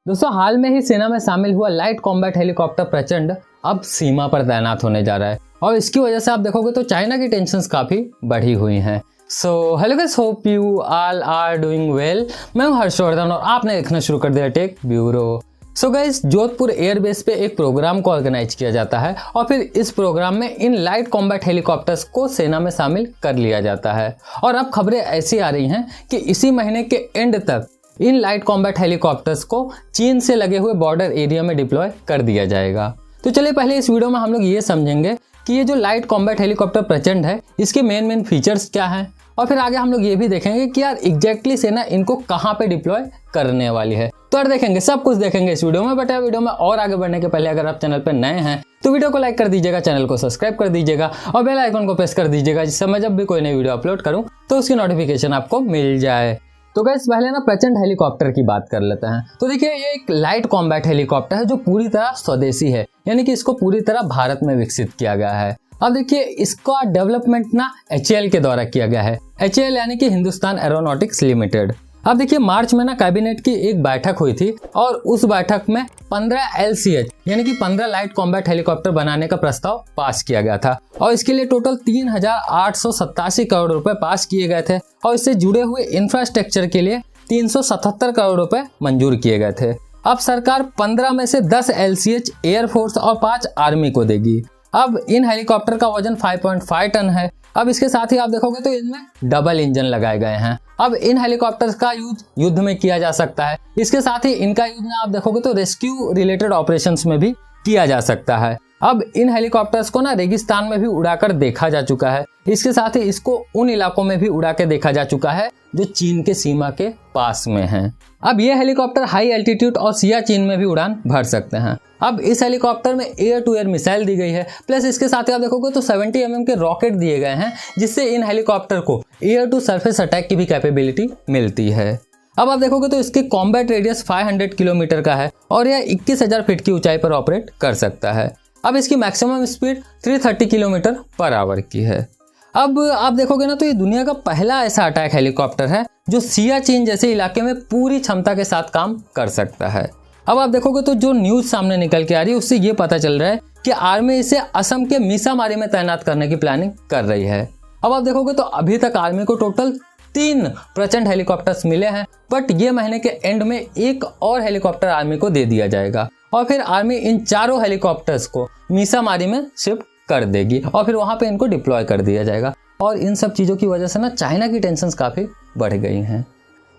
दोस्तों हाल में ही सेना में शामिल हुआ लाइट कॉम्बैट हेलीकॉप्टर प्रचंड अब सीमा पर तैनात होने जा रहा है और इसकी वजह से आप देखोगे तो चाइना की टेंशन्स काफी बढ़ी हुई हैं। So hello guys, hope you all are doing well. मैं हूं हर्षवर्धन और आपने देखना शुरू कर दिया tech bureau. So guys, Jodhpur airbase पे एक प्रोग्राम को ऑर्गेनाइज किया जाता है और फिर इस प्रोग्राम में इन लाइट कॉम्बैट हेलीकॉप्टर्स को सेना में शामिल कर लिया जाता है। और अब खबरें ऐसी आ रही हैं कि इसी महीने के एंड तक इन लाइट कॉम्बैट हेलीकॉप्टर्स को चीन से लगे हुए बॉर्डर एरिया में डिप्लॉय कर दिया जाएगा। तो चलिए पहले इस वीडियो में हम लोग ये समझेंगे कि ये जो लाइट कॉम्बैट हेलीकॉप्टर प्रचंड है इसके मेन फीचर्स क्या हैं, और फिर आगे हम लोग ये भी देखेंगे कि यार एग्जैक्टली सेना इनको कहाँ पे डिप्लॉय करने वाली है। तो यार देखेंगे, सब कुछ देखेंगे इस वीडियो में। बट यार वीडियो में और आगे बढ़ने के पहले अगर आप चैनल पर नए हैं तो वीडियो को लाइक कर दीजिएगा, चैनल को सब्सक्राइब कर दीजिएगा और बेल आइकन को प्रेस कर दीजिएगा, जिससे मैं जब भी कोई नई वीडियो अपलोड करूँ तो उसकी नोटिफिकेशन आपको मिल जाए। तो गाइस पहले ना प्रचंड हेलीकॉप्टर की बात कर लेते हैं। तो देखिए ये एक लाइट कॉम्बैट हेलीकॉप्टर है जो पूरी तरह स्वदेशी है, यानी कि इसको पूरी तरह भारत में विकसित किया गया है। अब देखिए इसका डेवलपमेंट ना HAL के द्वारा किया गया है। HAL यानी कि हिंदुस्तान एरोनॉटिक्स लिमिटेड। अब देखिए मार्च में ना कैबिनेट की एक बैठक हुई थी और उस बैठक में 15 LCH यानी कि 15 लाइट कॉम्बैट हेलीकॉप्टर बनाने का प्रस्ताव पास किया गया था और इसके लिए टोटल 3,887 करोड़ रुपए पास किए गए थे और इससे जुड़े हुए इंफ्रास्ट्रक्चर के लिए 377 करोड़ रुपए मंजूर किए गए थे। अब सरकार 15 में से 10 LCH एयरफोर्स और 5 आर्मी को देगी। अब इन हेलीकॉप्टर का वजन 5.5 टन है। अब इसके साथ ही आप देखोगे तो इनमें डबल इंजन लगाए गए हैं। अब इन हेलीकॉप्टर्स का यूज युद्ध में किया जा सकता है। इसके साथ ही इनका यूज ना आप देखोगे तो रेस्क्यू रिलेटेड ऑपरेशंस में भी किया जा सकता है। अब इन हेलीकॉप्टर्स को ना रेगिस्तान में भी उड़ाकर देखा जा चुका है। इसके साथ ही इसको उन इलाकों में भी उड़ा के देखा जा चुका है जो चीन के सीमा के पास में हैं। अब ये हेलीकॉप्टर हाई एल्टीट्यूड और सियाचिन में भी उड़ान भर सकते हैं। अब इस हेलीकॉप्टर में एयर टू एयर मिसाइल दी गई है, प्लस इसके साथ ही आप देखोगे तो 70 mm के रॉकेट दिए गए हैं, जिससे इन हेलीकॉप्टर को एयर टू सरफेस अटैक की भी कैपेबिलिटी मिलती है। अब आप देखोगे तो इसके कॉम्बैट रेडियस 500 किलोमीटर का है और यह 21,000 फीट की ऊंचाई पर ऑपरेट कर सकता है। अब इसकी maximum speed 330 kilometre per hour की है। अब आप देखोगे ना तो ये दुनिया का पहला ऐसा अटैक हेलीकॉप्टर है जो सियाचिन जैसे इलाके में पूरी क्षमता के साथ काम कर सकता है। अब आप देखोगे तो जो न्यूज सामने निकल के आ रही है उससे ये पता चल रहा है कि आर्मी इसे असम के मीसामारी में तैनात करने की प्लानिंग कर रही है। अब आप देखोगे तो अभी तक आर्मी को टोटल 3 प्रचंड हेलीकॉप्टर्स मिले हैं, बट ये महीने के एंड में एक और हेलीकॉप्टर आर्मी को दे दिया जाएगा और फिर आर्मी इन चारों हेलीकॉप्टर्स को मीसामारी में शिफ्ट कर देगी और फिर वहां पे इनको डिप्लॉय कर दिया जाएगा। और इन सब चीजों की वजह से ना चाइना की टेंशन्स काफी बढ़ गई हैं।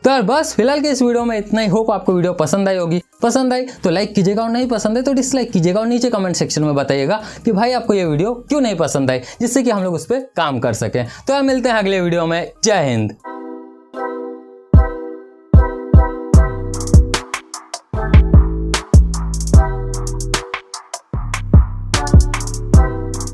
तो यार बस फिलहाल के इस वीडियो में इतना ही। होप आपको वीडियो पसंद आई होगी। पसंद आई तो लाइक कीजिएगा और नहीं पसंद है तो डिसलाइक कीजिएगा और नीचे कमेंट सेक्शन में बताइएगा कि भाई आपको ये वीडियो क्यों नहीं पसंद आई, जिससे कि हम लोग उस पर काम कर सकें। तो यार मिलते हैं अगले वीडियो में। जय हिंद।